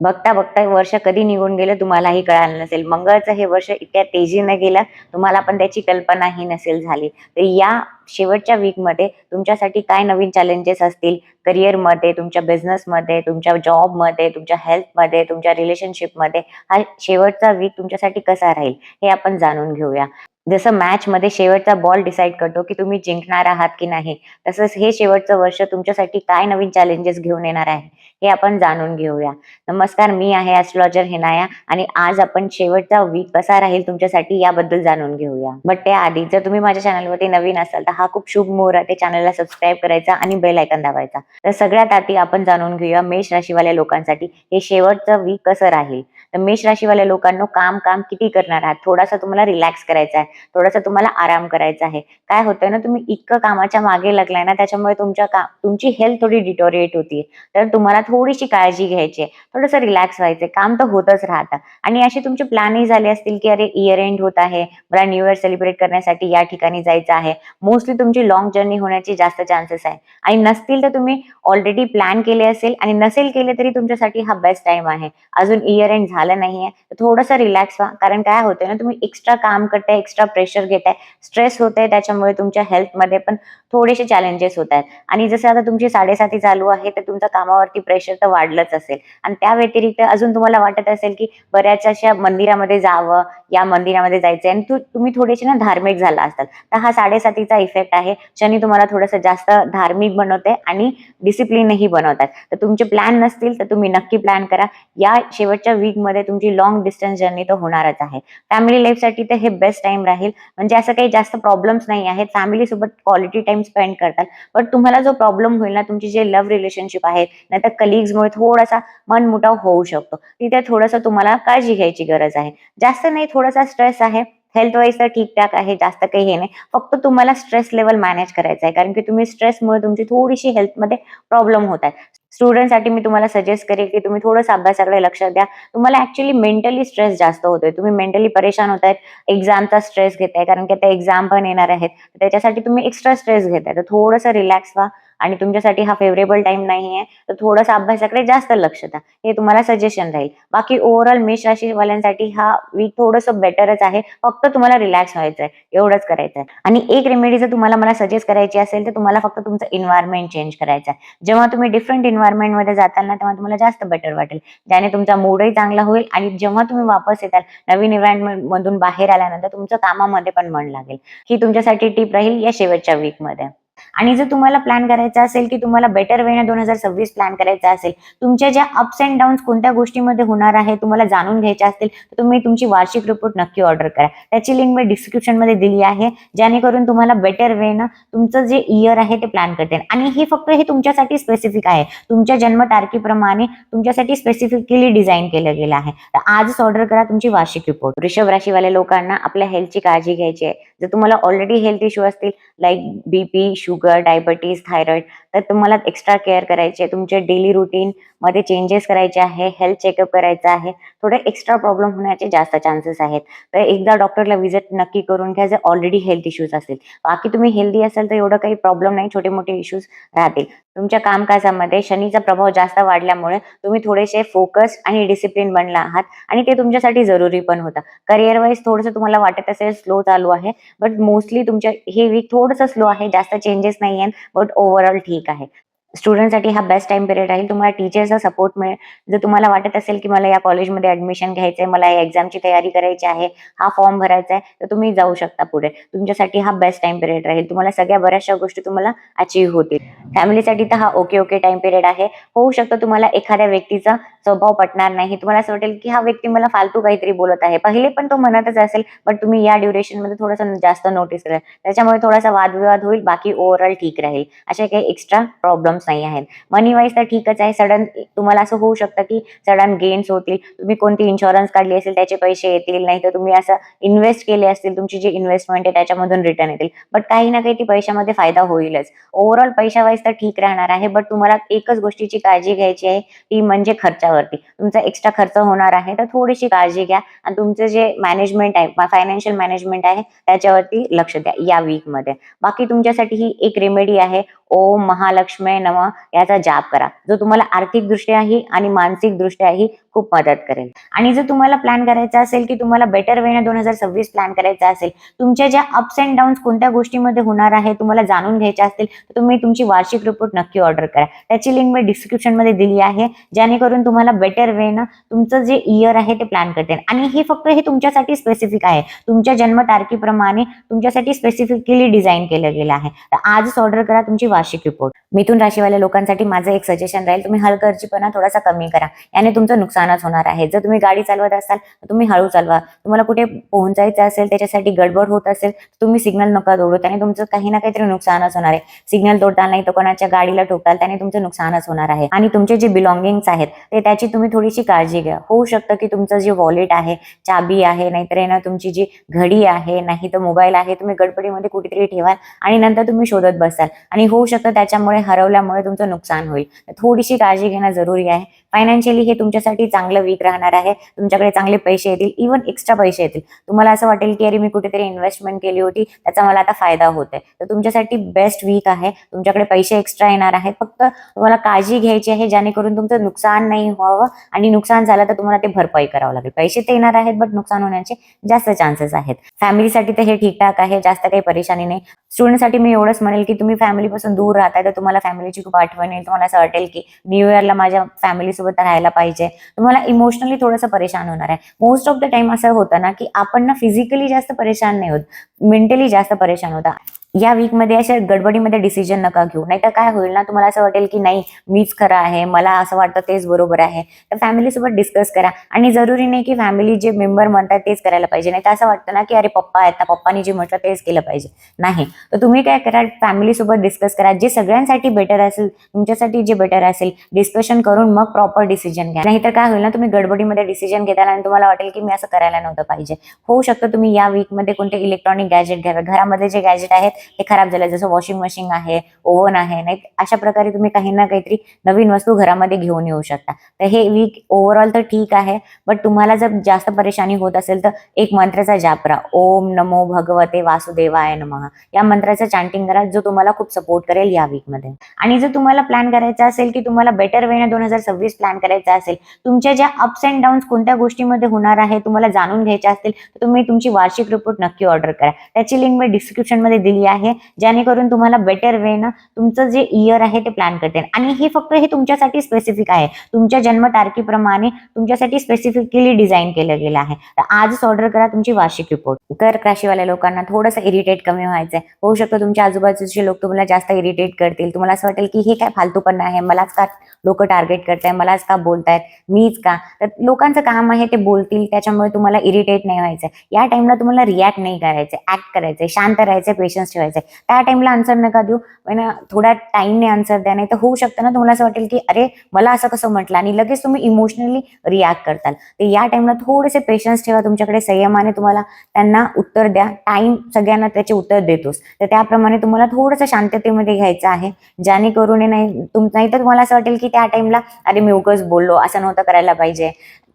बघता बघता वर्ष कधी निघून गेलं तुम्हालाही कळालं नसेल. मंगळचं हे वर्ष इतक्या तेजीने गेलं, तुम्हाला पण त्याची कल्पनाही नसेल झाली. तर या शेवटच्या वीकमध्ये तुमच्यासाठी काय नवीन चॅलेंजेस असतील, करिअरमध्ये, तुमच्या बिझनेसमध्ये, तुमच्या जॉबमध्ये, तुमच्या हेल्थमध्ये, तुमच्या रिलेशनशिपमध्ये, हा शेवटचा वीक तुमच्यासाठी कसा राहील, हे आपण जाणून घेऊया. जसं मॅचमध्ये शेवटचा बॉल डिसाईड करतो, की तुम्ही जिंकणार आहात की नाही, तसंच हे शेवटचं वर्ष तुमच्यासाठी काय नवीन चॅलेंजेस घेऊन येणार आहे, हे आपण जाणून घेऊया. नमस्कार, मी आहे ॲस्ट्रोलॉजर हिनाया आणि आज आपण शेवटचा वीक कसा राहील तुमच्यासाठी याबद्दल जाणून घेऊया. बट त्याआधी जर तुम्ही माझ्या चॅनलवरती नवीन असाल तर हा खूप शुभ मुहूर्त आहे. चॅनलला सबस्क्राईब करायचा आणि बेल आयकॉन दाबायचा. तर सगळ्यात आधी आपण जाणून घेऊया मेष राशीवाल्या लोकांसाठी हे शेवटचं वीक कसं राहील. तर मेष राशीवाल्या लोकांनो, काम किती करणार आहात, थोडासा तुम्हाला रिलॅक्स करायचा आहे, थोडासा तुम्हाला आराम करायचा आहे. काय होतंय ना, तुम्ही इतकं कामाच्या मागे लागलाय ना, त्याच्यामुळे तुमची हेल्थ थोडी डिटोरिएट होतीये. तर तुम्हाला थोडीशी काळजी घ्यायची आहे, थोडंसं रिलॅक्स व्हायचंय. काम तर होतच राहतं आणि असे तुमचे प्लॅनही झाले असतील की अरे इयर एंड होत आहे, मला न्यू इयर सेलिब्रेट करण्यासाठी या ठिकाणी जायचं आहे. मोस्टली तुमची लॉंग जर्नी होण्याची जास्त चान्सेस आहे आणि नसतील तर तुम्ही ऑलरेडी प्लॅन केले असेल आणि नसेल केले तरी तुमच्यासाठी हा बेस्ट टाइम आहे. अजून इयर एंड झालं नाहीये तर थोडंसं रिलॅक्स व्हा. कारण काय होतंय ना, तुम्ही एक्स्ट्रा काम करताय, एक्स्ट्रा प्रेशर घेताय, स्ट्रेस होतंय, त्याच्यामुळे तुमच्या हेल्थमध्ये पण थोडेसे चॅलेंजेस होत आहेत. आणि जसं आता तुमची 7:30 चालू आहे तर तुमचं कामावरती प्रेशर तर वाढलंच असेल आणि त्या व्यतिरिक्त अजून तुम्हाला वाटत असेल की बऱ्याच अशा मंदिरामध्ये जावं, या मंदिरामध्ये जायचंय आणि तुम्ही थोडेसे ना धार्मिक झाला असाल तर हा 7:30चा इफेक्ट आहे. शनी तुम्हाला थोडंसं जास्त धार्मिक बनवते आणि डिसिप्लिनही बनवतात. तर तुमचे प्लॅन नसतील तर तुम्ही नक्की प्लॅन करा. या शेवटच्या वीकमध्ये तुमची लॉंग डिस्टन्स जर्नी तर होणारच आहे. फॅमिली लाईफसाठी तर हे बेस्ट टाइम राहील. म्हणजे असं काही जास्त प्रॉब्लेम्स नाही आहेत. फॅमिली सोबत क्वालिटी टाइम स्पेंड करतात. बट तुम्हाला जो प्रॉब्लेम होईल ना, तुमची जे लव्ह रिलेशनशिप आहेत, नाहीतर कलिग्समुळे थोडासा मनमुटाव होऊ शकतो. तिथे थोडंसं तुम्हाला काळजी घ्यायची गरज आहे. जास्त नाही, थोडासा स्ट्रेस आहे. हेल्थ वाईज तर ठीकठाक आहे, जास्त काही हे नाही. फक्त तुम्हाला स्ट्रेस लेवल मॅनेज करायचं आहे, कारण की तुम्ही स्ट्रेसमुळे तुमची थोडीशी हेल्थमध्ये प्रॉब्लेम होत आहे. स्टुडंटसाठी मी तुम्हाला सजेस्ट करेल की तुम्ही थोडंसं अभ्यासाकडे लक्ष द्या. तुम्हाला ऍक्च्युली मेंटली स्ट्रेस जास्त होतोय, तुम्ही मेंटली परेशान होतायत, एक्झामचा स्ट्रेस घेताय, कारण की आता एक्झाम पण येणार आहेत. त्याच्यासाठी तुम्ही एक्स्ट्रा स्ट्रेस घेताय. तर थोडंसं रिलॅक्स व्हा आणि तुमच्यासाठी हा फेवरेबल टाइम नाहीये, तर थोडंसं अभ्यासाकडे जास्त लक्ष द्या. हे तुम्हाला सजेशन राहील. बाकी ओव्हरऑल मेष राशीवाल्यांसाठी हा वीक थोडंसं बेटरच आहे. फक्त तुम्हाला रिलॅक्स व्हायचंय, एवढंच करायचंय. आणि एक रेमेडी जर तुम्हाला मला सजेस्ट करायची असेल तर तुम्हाला फक्त तुमचं एन्व्हायरमेंट चेंज करायचं आहे. जेव्हा तुम्ही डिफरंट एन्व्हायरमेंटमध्ये जाताल ना, तेव्हा तुम्हाला जास्त बेटर वाटेल. ज्याने तुमचा मूडही चांगला होईल आणि जेव्हा तुम्ही वापस येताल नवीन एन्व्हायरमेंट मधून बाहेर आल्यानंतर तुमचं कामामध्ये पण मन लागेल. ही तुमच्यासाठी टिप राहील या शेवटच्या वीकमध्ये. आणि जर तुम्हाला प्लॅन करायचा असेल की तुम्हाला बेटर वेने 2026 प्लॅन करायचा असेल, तुमच्या ज्या अप्स अँड डाऊन्स कोणत्या गोष्टीमध्ये होणार आहे तुम्हाला जाणून घ्यायच्या असतील, तर तुम्ही तुमची वार्षिक रिपोर्ट नक्की ऑर्डर करा. त्याची लिंक मी डिस्क्रिप्शन मध्ये दिली आहे, जेणेकरून तुम्हाला बेटर वेनं तुमचं जे इयर आहे ते प्लॅन करता येईल. आणि हे फक्त हे तुमच्यासाठी स्पेसिफिक आहे, तुमच्या जन्म तारखेप्रमाणे तुमच्यासाठी स्पेसिफिकली डिझाईन केलं गेलं आहे. तर आजच ऑर्डर करा तुमची वार्षिक रिपोर्ट. वृषभ राशीवाल्या लोकांना आपल्या हेल्थची काळजी घ्यायची आहे. जर तुम्हाला ऑलरेडी हेल्थ इश्यू असतील like BP, sugar, diabetes, thyroid, तर तुम्हाला एक्स्ट्रा केअर करायची आहे. तुमच्या डेली रुटीन मध्ये चेंजेस करायचे आहे, हेल्थ चेकअप करायचं आहे. थोडे एक्स्ट्रा प्रॉब्लेम होण्याचे जास्त चान्सेस आहेत. तर एकदा डॉक्टरला व्हिजिट नक्की करून घ्या जर ऑलरेडी हेल्थ इश्यूज असतील. बाकी तुम्ही हेल्दी असाल तर एवढं काही प्रॉब्लेम नाही, छोटे मोठे इश्यूज राहतील. तुमच्या कामकाजामध्ये शनीचा प्रभाव जास्त वाढल्यामुळे तुम्ही थोडेसे फोकस आणि डिसिप्लिन बनला आहात आणि ते तुमच्यासाठी जरुरी पण होतं. करिअर वाईज थोडंसं तुम्हाला वाटत असेल स्लो चालू आहे, बट मोस्टली तुमच्या हे वीक थोडंसं स्लो आहे, जास्त चेंजेस नाही आहेत, बट ओव्हरऑल ठीक आहे. स्टुडंटसाठी हा बेस्ट टाइम पिरियड राहील. तुम्हाला टीचरचा सपोर्ट मिळेल. जर तुम्हाला वाटत असेल की मला या कॉलेजमध्ये ऍडमिशन घ्यायचंय, मला या एक्झामची तयारी करायची आहे, हा फॉर्म भरायचा आहे, तर तुम्ही जाऊ शकता पुढे. तुमच्यासाठी हा बेस्ट टाइम पिरियड राहील. तुम्हाला सगळ्या बऱ्याचशा गोष्टी तुम्हाला अचीव्ह होतील. फॅमिलीसाठी तर हा ओके टाइम पिरियड आहे. होऊ शकतं तुम्हाला एखाद्या व्यक्तीचा स्वभाव पटणार नाही, तुम्हाला असं वाटेल की हा व्यक्ती मला फालतू काहीतरी बोलत आहे. पहिले पण तो म्हणतच असेल, बट तुम्ही या ड्युरेशन मध्ये थोडंसं जास्त नोटीस करा, त्याच्यामुळे थोडासा वादविवाद होईल. बाकी ओव्हरऑल ठीक राहील. असे काही एक्स्ट्रा प्रॉब्लेम्स नाही आहेत. मनी वाईज तर ठीकच आहे. सडन तुम्हाला असं होऊ शकतं की सडन गेन्स होतील. तुम्ही कोणती इन्शुरन्स काढली असेल त्याचे पैसे येतील, नाही तर तुम्ही असं इन्व्हेस्ट केले असतील, तुमची जी इन्व्हेस्टमेंट आहे त्याच्यामधून रिटर्न येतील. बट काही ना काही ती पैशामध्ये फायदा होईलच. ओव्हरऑल पैशा वाईज तर ठीक राहणार आहे. बट तुम्हाला एकच गोष्टीची काळजी घ्यायची आहे, ती म्हणजे खर्चावरती. तुमचा एक्स्ट्रा खर्च होणार आहे तर थोडीशी काळजी घ्या आणि तुमचं जे मॅनेजमेंट आहे, फायनान्शियल मॅनेजमेंट आहे, त्याच्यावरती लक्ष द्या या वीकमध्ये. बाकी तुमच्यासाठी ही एक रेमेडी आहे, ओम महालक्ष्मी नमः याचा जाप करा, जो तुम्हाला आर्थिक दृष्ट्याही आणि मानसिक दृष्ट्याही खूप मदत करेल. आणि जर तुम्हाला प्लॅन करायचा असेल की तुम्हाला बेटर वेने 2026 प्लॅन करायचा असेल, तुमच्या ज्या अप्स अँड डाऊन्स कोणत्या गोष्टीमध्ये होणार आहे तुम्हाला जाणून घ्यायच्या असतील, तर तुम्ही तुमची वार्षिक रिपोर्ट नक्की ऑर्डर करा. त्याची लिंक मी डिस्क्रिप्शन मध्ये दिली आहे, जेणेकरून तुम्हाला बेटर वेनं तुमचं जे इयर आहे ते प्लॅन करता येईल. आणि हे फक्त हे तुमच्यासाठी स्पेसिफिक आहे, तुमच्या जन्म तारखेप्रमाणे तुमच्यासाठी स्पेसिफिकली डिझाईन केलं गेलं आहे. तर आजच ऑर्डर करा तुमची वार्षिक रिपोर्ट. मिथुन राशीवाल्या लोकांसाठी माझं एक सजेशन राहील, तुम्ही हलगर्जीपणा थोडासा कमी करा, याने तुमचं नुकसानच होणार आहे. जर तुम्ही गाडी चालवत असाल तर तुम्ही हळू चालवा. तुम्हाला कुठे पोहोचायचं असेल त्याच्यासाठी गडबड होत असेल तुम्ही सिग्नल नका तोडू, त्याने तुमचं काही ना काहीतरी नुकसानच होणार आहे. सिग्नल तोडताल नाही तर कोणाच्या गाडीला ठोकाल, त्याने तुमचं नुकसानच होणार आहे. आणि तुमचे जे बिलॉंगिंग्स आहेत ते त्याची तुम्ही थोडीशी काळजी घ्या. होऊ शकतं की तुमचं जे वॉलेट आहे, चाबी आहे, नाहीतर ना तुमची जी घडी आहे, नाही तर मोबाईल आहे, तुम्ही गडबडीमध्ये कुठेतरी ठेवाल आणि नंतर तुम्ही शोधत बसाल आणि होऊ शकतं त्याच्यामुळे हरवल्यामुळे तुमचं नुकसान होईल. थोडीशी काळजी घेणं जरुरी आहे. फायनान्शियली हे तुमच्यासाठी चांगलं वीक राहणार आहे. तुमच्याकडे चांगले पैसे येतील, इव्हन एक्स्ट्रा पैसे येतील. तुम्हाला असं वाटेल की अरे मी कुठेतरी इन्व्हेस्टमेंट केली होती, त्याचा मला आता फायदा होत आहे. तर तुमच्यासाठी बेस्ट वीक आहे. तुमच्याकडे पैसे एक्स्ट्रा येणार आहेत. फक्त तुम्हाला काळजी घ्यायची आहे, जेणेकरून तुमचं नुकसान नाही व्हावं. आणि नुकसान झालं तर तुम्हाला ते भरपाई करावं लागेल. पैसे ते येणार आहेत बट नुकसान होण्याचे जास्त चान्सेस आहेत. फॅमिलीसाठी तर हे ठीकठाक आहे, जास्त काही परेशानी नाही. स्टुडंटसाठी मी एवढंच म्हणेल की तुम्ही फॅमिलीपासून दूर राहताय तर तुम्हाला फॅमिलीची खूप आठवण येईल. तुम्हाला असं वाटेल की न्यू इयरला माझ्या फॅमिली सोबत राहायला पाहिजे. तुम्हाला इमोशनली थोडंसं परेशान होणार आहे. मोस्ट ऑफ द टाइम असं होतं ना की आपण ना फिजिकली जास्त परेशान नाही होत, मेंटली जास्त परेशान होता. या वीकमध्ये अशा गडबडीमध्ये डिसिजन नका घेऊ, नाहीतर काय होईल ना तुम्हाला असं वाटेल की नाही मीच खरं आहे, मला असं वाटतं तेच बरोबर आहे. तर फॅमिलीसोबत डिस्कस करा. आणि जरुरी नाही की फॅमिली जे मेंबर म्हणतात तेच करायला पाहिजे. नाही तर असं वाटतं ना की अरे पप्पा आहेत, पप्पानी जे म्हटलं तेच केलं पाहिजे. नाही, तर तुम्ही काय करा, फॅमिलीसोबत डिस्कस करा. जे सगळ्यांसाठी बेटर असेल, तुमच्यासाठी जे बेटर असेल, डिस्कशन करून मग प्रॉपर डिसिजन घ्या. नाहीतर काय होईल ना तुम्ही गडबडीमध्ये डिसिजन घेताल आणि तुम्हाला वाटेल की मी असं करायला नव्हतं पाहिजे. होऊ शकतं तुम्ही या वीकमध्ये कोणते इलेक्ट्रॉनिक गॅजेट घ्यावे. घरामध्ये जे गॅजेट आहेत ते खराब झालं, जसं वॉशिंग मशीन आहे, ओव्हन आहे, नाही अशा प्रकारे तुम्ही काही ना काहीतरी नवीन वस्तू घरामध्ये घेऊन येऊ शकता. तर हे वीक ओव्हरऑल तर ठीक आहे, बट तुम्हाला जर जास्त परेशानी होत असेल तर एक मंत्राचा जाप करा, ओम नमो भगवते वासुदेवाय नमः. या मंत्राचं चॅन्टिंग करा, जो तुम्हाला खूप सपोर्ट करेल या वीकमध्ये. आणि जर तुम्हाला प्लॅन करायचा असेल की तुम्हाला बेटर वेने 2026 प्लॅन करायचा असेल, तुमच्या ज्या अप्स अँड डाऊन्स कोणत्या गोष्टीमध्ये होणार आहे तुम्हाला जाणून घ्यायचे असतील, तर तुम्ही तुमची वार्षिक रिपोर्ट नक्की ऑर्डर करा. त्याची लिंक मी डिस्क्रिप्शन मध्ये दिली आहे, जेणेकरून तुम्हाला बेटर वेनं तुमचं जे इयर आहे ते प्लॅन करता येईल. आणि हे फक्त हे तुमच्यासाठी स्पेसिफिक आहे, तुमच्या जन्म तारखेप्रमाणे तुमच्यासाठी स्पेसिफिकली डिझाईन केलं गेलं आहे. तर आजच ऑर्डर करा तुमची वार्षिक रिपोर्ट. कर्क राशीवाल्या लोकांना थोडंसं इरिटेट कमी व्हायचंय. होऊ शकतं तुमच्या आजूबाजूचे लोक तुम्हाला जास्त इरिटेट करतील. तुम्हाला असं वाटेल की हे काय फालतूपणा आहे, मलाच का लोक टार्गेट करताय, मलाच का बोलतायत, मीच का. तर लोकांचं काम आहे ते बोलतील, त्याच्यामुळे तुम्हाला इरिटेट नाही व्हायचंय. या टाइमला तुम्हाला रिॲक्ट नाही करायचंय, ऍक्ट करायचंय, शांत राहायचंय, पेशन्स ठेवायचंय. त्या टाइमला आन्सर नका देऊ, पण थोड्या टाइमने आन्सर द्या. नाही तर होऊ शकतं ना तुम्हाला असं वाटेल की अरे मला असं कसं म्हटलं, आणि लगेच तुम्ही इमोशनली रिॲक्ट करताल. तर या टाइमला थोडेसे पेशन्स ठेवा, तुमच्याकडे संयमाने तुम्हाला त्यांना उत्तर द्या. टाइम सगळ्यांना त्याचे उत्तर देतोस, तर त्याप्रमाणे तुम्हाला थोडंसं शांततेमध्ये घ्यायचं आहे, जेणेकरून नाही तर तुम्हाला असं वाटेल की त्या टाइमला अरे मी उगाच बोललो, असं नव्हतं करायला पाहिजे.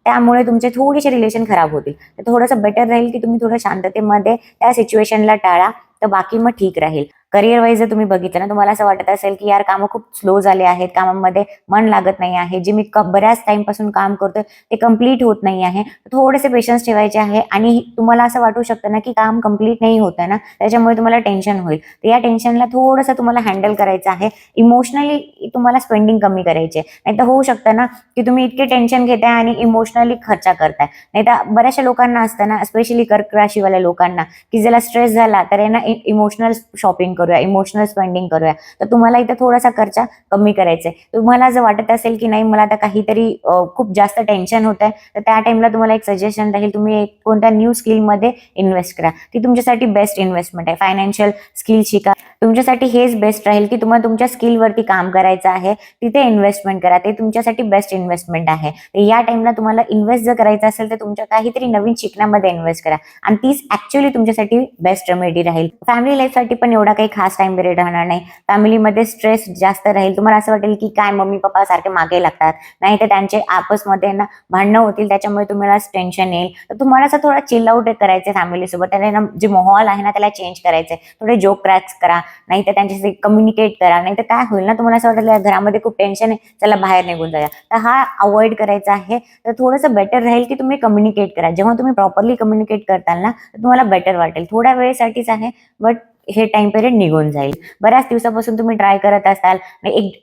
त्यामुळे तुमचे थोडेसे रिलेशन खराब होतील. तर थोडंसं बेटर राहील की तुम्ही थोडं शांततेमध्ये त्या सिच्युएशनला टाळा, तर बाकी मग ठीक राहील. करिअर वाईज जर तुम्ही बघितलं ना, तुम्हाला असं वाटत असेल की यार कामं खूप स्लो झाले आहेत, कामामध्ये मन लागत नाही आहे, जे मी बऱ्याच टाइमपासून काम करतोय ते कम्प्लीट होत नाही आहे, थोडेसे पेशन्स ठेवायचे आहे. आणि तुम्हाला असं वाटू शकतं ना की काम कम्प्लीट नाही होत आहे ना, त्याच्यामुळे तुम्हाला टेन्शन होईल. तर या टेन्शनला थोडंसं तुम्हाला हँडल करायचं आहे. इमोशनली तुम्हाला स्पेंडिंग कमी करायची आहे. नाही तर होऊ शकतं ना की तुम्ही इतके टेन्शन घेताय आणि इमोशनली खर्च करताय. नाही तर बऱ्याचशा लोकांना असतं ना, स्पेशली कर्क राशीवाल्या लोकांना, की ज्याला स्ट्रेस झाला तर यांना इमोशनल शॉपिंग करूया, इमोशनल स्पेंडिंग करूया. तर तुम्हाला इथं थोडासा खर्च कमी करायचा आहे. तुम्हाला जर वाटत असेल की नाही मला आता काहीतरी खूप जास्त टेन्शन होत आहे, तर त्या टाइमला तुम्हाला एक सजेशन राहील, तुम्ही एक कोणत्या न्यू स्किलमध्ये इन्व्हेस्ट करा. ती तुमच्यासाठी बेस्ट इन्व्हेस्टमेंट आहे. फायनान्शियल स्किल शिका, तुमच्यासाठी हेच बेस्ट राहील की तुम्हाला तुमच्या स्किलवरती काम करायचं आहे, तिथे इन्व्हेस्टमेंट करा. ते तुमच्यासाठी बेस्ट इन्व्हेस्टमेंट आहे. या टाइमला तुम्हाला इन्व्हेस्ट जर करायचं असेल तर तुमच्या काहीतरी नवीन शिकण्यामध्ये इन्व्हेस्ट करा, आणि तीच ऍक्च्युअली तुमच्यासाठी बेस्ट रेमेडी राहील. फॅमिली लाईफसाठी पण एवढा काही खास टाइम पिरियड राहणार नाही. फॅमिलीमध्ये स्ट्रेस जास्त राहील. तुम्हाला असं वाटेल की काय मम्मी पप्पा सारखे मागे लागतात, नाही तर त्यांचे आपसमध्ये ना भांडणं होतील, त्याच्यामुळे तुम्हाला टेन्शन येईल. तर तुम्हाला असं थोडा चिल आउट करायचं फॅमिलीसोबत. त्याने ना जे माहोल आहे ना त्याला चेंज करायचंय. थोडे जोक क्रॅक्स करा, नाही तर त्यांच्याशी कम्युनिकेट करा. नाही तर काय होईल ना, तुम्हाला असं वाटेल घरामध्ये खूप टेन्शन आहे, चला बाहेर निघून जाऊया. तर हा अवॉइड करायचा आहे. तर थोडंसं बेटर राहील की तुम्ही कम्युनिकेट करा. जेव्हा तुम्ही प्रॉपरली कम्युनिकेट करताल ना, तर तुम्हाला बेटर वाटेल. थोड्या वेळेसाठीच आहे, बट हे टाइम पिरियड निघून जाईल. बऱ्याच दिवसापासून तुम्ही ट्राय करत असाल,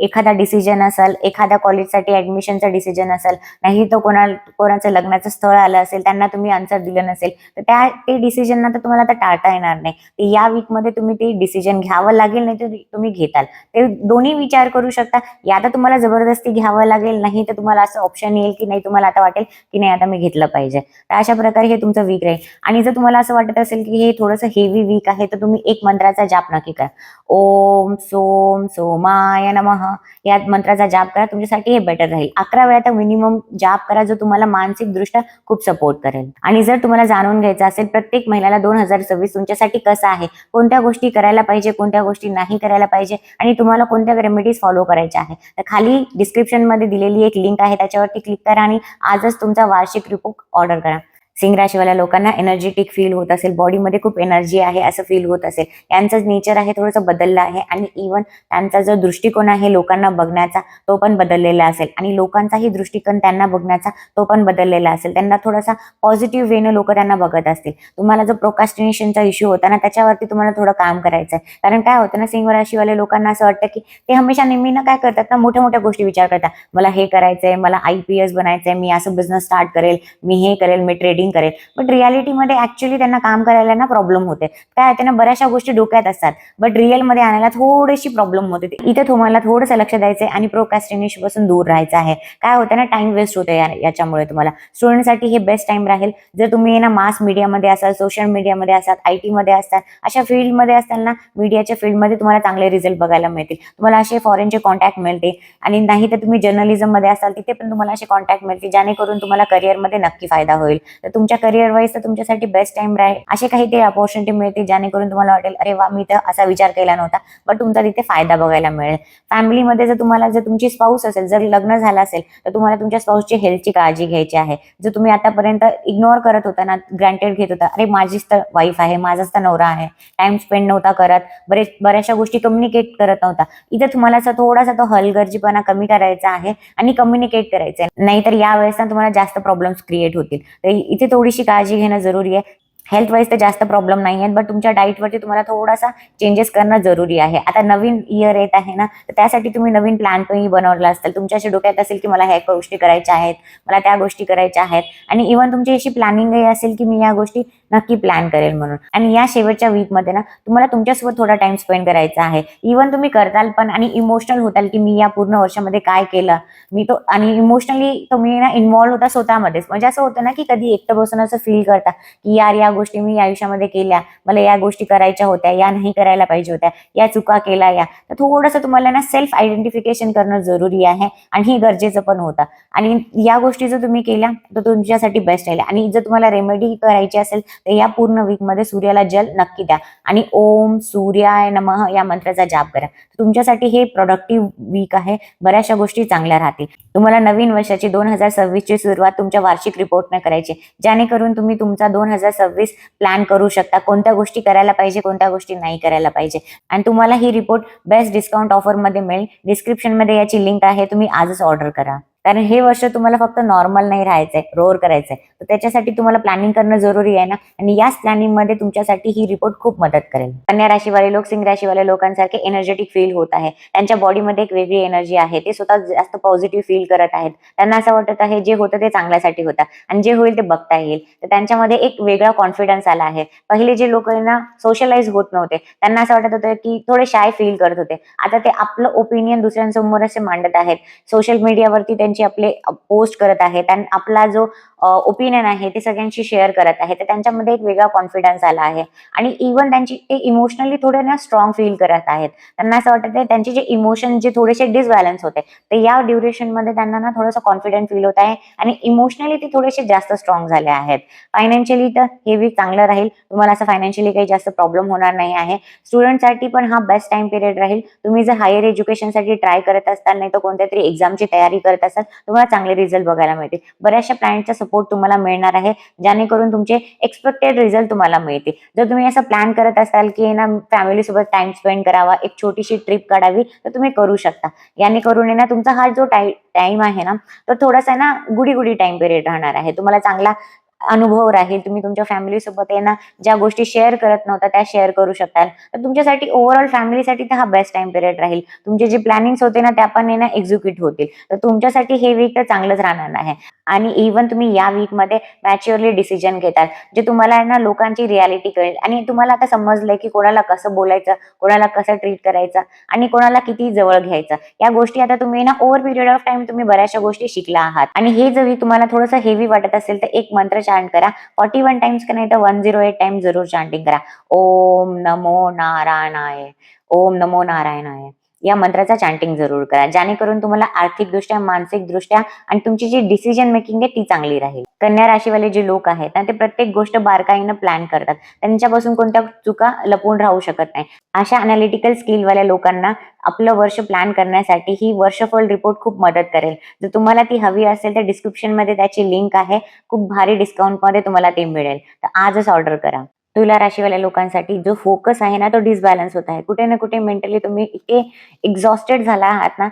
एखादा डिसिजन असेल, एखाद्या कॉलेजसाठी ऍडमिशनचा डिसिजन असेल, नाही तर कोणाचं लग्नाचं स्थळ आलं असेल, त्यांना तुम्ही आन्सर दिलं नसेल, तर ते डिसिजन तर तुम्हाला आता टाळता येणार नाही. तर या वीकमध्ये तुम्ही ते डिसिजन घ्यावं लागेल, नाही तर तुम्ही घेताल. ते दोन्ही विचार करू शकता. या तर तुम्हाला जबरदस्ती घ्यावं लागेल, नाही तर तुम्हाला असं ऑप्शन येईल की नाही, तुम्हाला आता वाटेल की नाही आता मी घेतलं पाहिजे. तर अशा प्रकारे हे तुमचं वीक राहील. आणि जर तुम्हाला असं वाटत असेल की हे थोडंसं हेवी वीक आहे, तर तुम्ही एक मंत्राचा जाप नक्की करा. ओम सोम सोमाय नमः या मंत्राचा जाप करा. तुमच्यासाठी हे बेटर राहील. 11 वेळा तर मिनिमम जाप करा, जो तुम्हाला मानसिक दृष्ट्या खूप सपोर्ट करेल. आणि जर तुम्हाला जाणून घ्यायचं असेल प्रत्येक महिन्याला 2026 तुमच्यासाठी कसं आहे, कोणत्या गोष्टी करायला पाहिजे, कोणत्या गोष्टी नाही करायला पाहिजे, आणि तुम्हाला कोणत्या रेमेडीज फॉलो करायच्या आहे, तर खाली डिस्क्रिप्शन मध्ये दिलेली एक लिंक आहे, त्याच्यावरती क्लिक करा आणि आजच तुमचा वार्षिक रिपोर्ट ऑर्डर करा. सिंह राशीवाल्या लोकांना एनर्जेटिक फील होत असेल, बॉडीमध्ये खूप एनर्जी आहे असं फील होत असेल, यांचं नेचर आहे थोडंसं बदललं आहे. आणि इव्हन त्यांचा जो दृष्टिकोन आहे लोकांना बघण्याचा, तो पण बदललेला असेल. आणि लोकांचाही दृष्टिकोन त्यांना बघण्याचा तो पण बदललेला असेल. त्यांना थोडासा पॉझिटिव्ह वेने लोक त्यांना बघत असतील. तुम्हाला जो प्रोकास्टिनेशनचा इश्यू होता ना, त्याच्यावरती तुम्हाला थोडं काम करायचं आहे. कारण काय होतं ना, सिंह राशीवाल्या लोकांना असं वाटतं की ते हमेशा नेहमी ना काय करतात ना, मोठ्या मोठ्या गोष्टी विचार करतात. मला हे करायचंय, मला IPS बनायचंय, मी असं बिझनेस स्टार्ट करेल, मी हे करेल, मी ट्रेडिंग करेल. बट रियालिटीमध्ये ऍक्च्युअली त्यांना काम करायला ना प्रॉब्लेम होते. काय त्यांना बऱ्याचशा गोष्टी डोक्यात असतात, बट रिअलमध्ये आणायला थोडीशी प्रॉब्लेम होते. इथे तुम्हाला थोडंसं लक्ष द्यायचंय आणि प्रोक्रॅस्टिनेशन पासून दूर राहायचं आहे. काय होतं ना, टाइम वेस्ट होते याच्यामुळे. तुम्हाला स्टुडंटसाठी हे बेस्ट टाइम राहील. जर तुम्ही ना मास मीडियामध्ये असाल, सोशल मीडियामध्ये असाल, IT मध्ये असतात, अशा फील्डमध्ये असताल ना, मीडियाच्या फील्डमध्ये तुम्हाला चांगले रिझल्ट बघायला मिळतील. तुम्हाला असे फॉरेनचे कॉन्टॅक्ट मिळते. आणि नाही तर तुम्ही जर्नलिझम मध्ये असाल, तिथे पण तुम्हाला असे कॉन्टॅक्ट मिळतील, जेणेकरून तुम्हाला करिअरमध्ये नक्की फायदा होईल. तर तुमच्या करिअर वाईज तर तुमच्यासाठी बेस्ट टाइम राहील. असे काही ते अपॉर्च्युनिटी मिळते, जेणेकरून तुम्हाला वाटेल अरे वा, मी तर असा विचार केला नव्हता, बट तुमचा तिथे फायदा बघायला मिळेल. फॅमिलीमध्ये जर तुमची स्पाऊस असेल, जर लग्न झालं असेल, तर तुम्हाला तुमच्या स्पाऊसची हेल्थची काळजी घ्यायची आहे. जर तुम्ही आतापर्यंत इग्नोर करत होता ना, ग्रँटेड घेत होता, अरे माझीच तर वाईफ आहे, माझाच तर नवरा आहे, टाइम स्पेंड नव्हता करत, बऱ्याचशा गोष्टी कम्युनिकेट करत नव्हता, इथे तुम्हाला थोडासा तो हलगर्जीपणा कमी करायचा आहे आणि कम्युनिकेट करायचं आहे. नाहीतर यावेळेस ना तुम्हाला जास्त प्रॉब्लेम्स क्रिएट होतील. तर इथे थोडीशी काळजी घेणं जरुरी आहे. हेल्थ वाईज तर जास्त प्रॉब्लेम नाही आहेत, बट तुमच्या डाईटवरती तुम्हाला थोडासा चेंजेस करणं जरुरी आहे. आता नवीन इयर येत आहे ना, तर त्यासाठी तुम्ही नवीन प्लॅन पण बनवला असेल. तुमच्या डोक्यात असेल की मला ह्या गोष्टी करायच्या आहेत, मला त्या गोष्टी करायच्या आहेत, आणि इव्हन तुमची अशी प्लॅनिंगही असेल की मी या गोष्टी नक्की प्लॅन करेल म्हणून. आणि या शेवटच्या वीकमध्ये ना तुम्हाला तुमच्यासोबत थोडा टाइम स्पेंड करायचा आहे. इव्हन तुम्ही करताल पण आणि इमोशनल होताल की मी या पूर्ण वर्षामध्ये काय केलं, मी तो, आणि इमोशनली तुम्ही ना इन्व्हॉल्व्ह होता स्वतःमध्येच. म्हणजे असं होतं ना की कधी एकटं बसून असं फील करता की यार या गोष्टी मी आयुष्यामध्ये केल्या, मला या गोष्टी करायच्या होत्या, या नाही करायला पाहिजे होत्या, या चुका केल्या या. तर थोडंसं तुम्हाला ना सेल्फ आयडेंटिफिकेशन करणं जरुरी आहे, आणि हे गरजेचं पण होतं. आणि या गोष्टी जर तुम्ही केल्या तर तुमच्यासाठी बेस्ट राहील. आणि जर तुम्हाला रेमेडी करायची असेल तर या पूर्ण वीकमध्ये सूर्याला जल नक्की द्या आणि ओम सूर्याय नमः या मंत्राचा जाप करा. तुमच्यासाठी हे प्रोडक्टिव्ह वीक आहे. बऱ्याचशा गोष्टी चांगल्या राहतील. तुम्हाला नवीन वर्षाची 2026 ची सुरुवात तुमच्या वार्षिक रिपोर्टने करायची, जेणेकरून तुम्ही तुमचा 2026 प्लॅन करू शकता, कोणत्या गोष्टी करायला पाहिजे, कोणत्या गोष्टी नाही करायला पाहिजे. आणि तुम्हाला ही रिपोर्ट बेस्ट डिस्काउंट ऑफर मध्ये मिळेल. डिस्क्रिप्शन मध्ये याची लिंक आहे, तुम्ही आजच ऑर्डर करा. कारण हे वर्ष तुम्हाला फक्त नॉर्मल नाही राहायचंय, रोअर करायचंय. तर त्याच्यासाठी तुम्हाला प्लॅनिंग करणं जरुरी आहे ना, आणि याच प्लॅनिंग मध्ये तुमच्यासाठी ही रिपोर्ट खूप मदत करेल. कन्या राशीवाले लोक सिंह राशीवाल्या लोकांसारखे एनर्जेटिक फील होत आहे. त्यांच्या बॉडीमध्ये एक वेगळी एनर्जी आहे. ते स्वतः जास्त पॉझिटिव्ह फील करत आहेत. त्यांना असं वाटत आहे जे होतं ते चांगल्यासाठी होतं, आणि जे होईल ते बघता येईल. तर त्यांच्यामध्ये एक वेगळा कॉन्फिडन्स आला आहे. पहिले जे लोक ना सोशलाइज होत नव्हते, त्यांना असं वाटत होतं की थोडे शाय फील करत होते, आता ते आपलं ओपिनियन दुसऱ्यांसमोर असे मांडत आहेत. सोशल मीडियावरती त्यांची त्यांची आपले पोस्ट करत आहेत आणि आपला जो ओपिनियन आहे ते सगळ्यांशी शेअर करत आहे, तर त्यांच्यामध्ये एक वेगळा कॉन्फिडन्स आला आहे आणि इव्हन त्यांची ते इमोशनली थोडे ना स्ट्रॉंग फील करत आहेत. त्यांना असं वाटत आहे त्यांचे जे इमोशन जे थोडेसे डिसबॅलन्स होते ते या ड्युरेशन मध्ये त्यांना ना थोडंसं कॉन्फिडंट फील होत आहे आणि इमोशनली ते थोडेसे जास्त स्ट्रॉंग झाले आहेत. फायनान्शियली तर हे वीक चांगलं राहील, तुम्हाला असं फायनान्शियली काही जास्त प्रॉब्लेम होणार नाही आहे. स्टुडंटसाठी पण हा बेस्ट टाइम पिरियड राहील. तुम्ही जर हायर एज्युकेशनसाठी ट्राय करत असताल, नाही तर कोणत्या तरी एक्झामची तयारी करत असाल, तुम्हाला चांगले रिझल्ट बघायला मिळतील. बऱ्याचशा प्लॅनचा सपोर्ट तुम्हाला मिळणार आहे, जेणेकरून तुमचे एक्सपेक्टेड रिझल्ट तुम्हाला मिळतील. जर तुम्ही असं प्लॅन करत असाल की ना फॅमिली सोबत टाइम स्पेंड करावा, एक छोटीशी ट्रिप काढावी, तर तुम्ही करू शकता. याने करून ना तुमचा हा जो टाइम आहे ना, तो थोडासा ना गुडी गुडी टाइम पिरियड राहणार आहे. तुम्हाला चांगला अनुभव राहील. तुम्ही तुमच्या फॅमिली सोबत आहे ना ज्या गोष्टी शेअर करत नव्हता त्या शेअर करू शकाल. तर तुमच्यासाठी ओव्हरऑल फॅमिलीसाठी तर हा बेस्ट टाइम पिरियड राहील. तुमचे जे प्लॅनिंग्स होते ना त्या पण आहे ना एक्झिक्यूट होतील. तर तुमच्यासाठी हे वीक तर चांगलंच राहणार आहे. आणि इव्हन तुम्ही या वीक मध्ये मॅच्युअरली डिसिजन घेतात, जे तुम्हाला आहे ना लोकांची रियालिटी कळेल आणि तुम्हाला आता समजलंय की कोणाला कसं बोलायचं, कोणाला कसं ट्रीट करायचं आणि कोणाला किती जवळ घ्यायचं. या गोष्टी आता तुम्ही ना ओव्हर पिरियड ऑफ टाइम तुम्ही बऱ्याचशा गोष्टी शिकला आहात. आणि हे जर वीक तुम्हाला थोडंसं हेवी वाटत असेल तर एक मंत्र चांट करा. 41 टाइम्स का नाही तर 108 टाइम्स जरूर चांटिंग करा. ओम नमो नारायणाय, ओम नमो नारायणाय या मंत्राचा चॅन्टिंग जरूर करा, जेणेकरून तुम्हाला आर्थिकदृष्ट्या, मानसिकदृष्ट्या आणि तुमची जी डिसिजन मेकिंग आहे ती चांगली राहील. कन्या राशीवाले जे लोक आहेत ना ते प्रत्येक गोष्ट बारकाईनं प्लॅन करतात. त्यांच्यापासून कोणत्या चुका लपून राहू शकत नाही. अशा अनालिटिकल स्किलवाल्या लोकांना आपलं वर्ष प्लॅन करण्यासाठी ही वर्षफळ रिपोर्ट खूप मदत करेल. जर तुम्हाला ती हवी असेल तर डिस्क्रिप्शन मध्ये त्याची लिंक आहे. खूप भारी डिस्काउंट मध्ये तुम्हाला ते मिळेल. तर आजच ऑर्डर करा. तुला राशीवाल्या लोकांसाठी जो फोकस आहे ना तो डिसबॅलन्स होत आहे. कुठे ना कुठे मेंटली तुम्ही इतके एक्झॉस्टेड झाला आहात ना,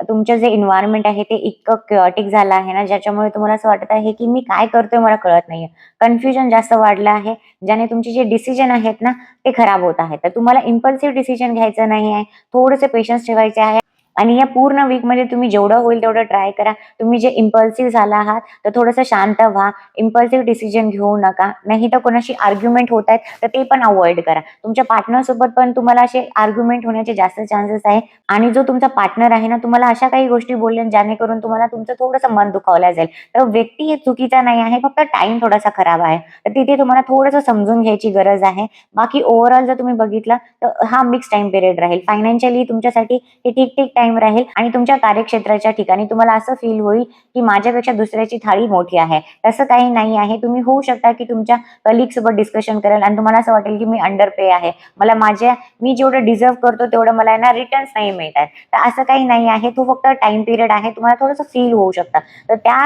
तुमचं जे एन्व्हायरमेंट आहे ते इतकं क्युआटिक झालं आहे ना, ज्याच्यामुळे तुम्हाला असं वाटत आहे की मी काय करतोय मला कळत नाहीये. कन्फ्युजन जास्त वाढलं आहे, ज्याने तुमचे जे डिसिजन आहेत ना ते खराब होत आहेत. तर तुम्हाला इम्पल्सिव्ह डिसिजन घ्यायचं नाही आहे, थोडेसे पेशन्स ठेवायचे आहे. आणि या पूर्ण वीक मध्ये तुम्ही जेवढं होईल तेवढं ट्राय करा. तुम्ही जे इम्पल्सिव्ह झाला आहात तर थोडंसं शांत व्हा. इम्पल्सिव्ह डिसिजन घेऊ नका. नाही तर कोणाशी आर्ग्युमेंट होत आहेत तर ते पण अवॉइड करा. तुमच्या पार्टनर सोबत पण तुम्हाला असे आर्ग्युमेंट होण्याचे जास्त चान्सेस आहे. आणि जो तुमचा पार्टनर आहे ना तुम्हाला अशा काही गोष्टी बोलले जेणेकरून तुम्हाला तुमचं थोडंसं मन दुखावलं जाईल. तर व्यक्ती हे चुकीचा नाही आहे, फक्त टाइम थोडासा खराब आहे. तर तिथे तुम्हाला थोडंसं समजून घ्यायची गरज आहे. बाकी ओव्हरऑल जर तुम्ही बघितलं तर हा मिक्स टाइम पिरियड राहील. फायनान्शियली तुमच्यासाठी हे ठीक ठीक टाइम राहील आणि तुमच्या कार्यक्षेत्राच्या ठिकाणी तुम्हाला असं फील होईल की माझ्यापेक्षा दुसऱ्याची थाळी मोठी आहे. तसं काही नाही आहे. तुम्ही होऊ शकता की तुमच्या कलिग सोबत डिस्कशन कराल आणि तुम्हाला असं वाटेल की मी अंडर पे आहे, मला मी जेवढं डिझर्व करतो तेवढं मला ना रिटर्न्स नाही मिळत आहे. तर असं काही नाही आहे. तो फक्त टाइम पिरियड आहे. तुम्हाला थोडंसं फील होऊ शकतं. तर त्या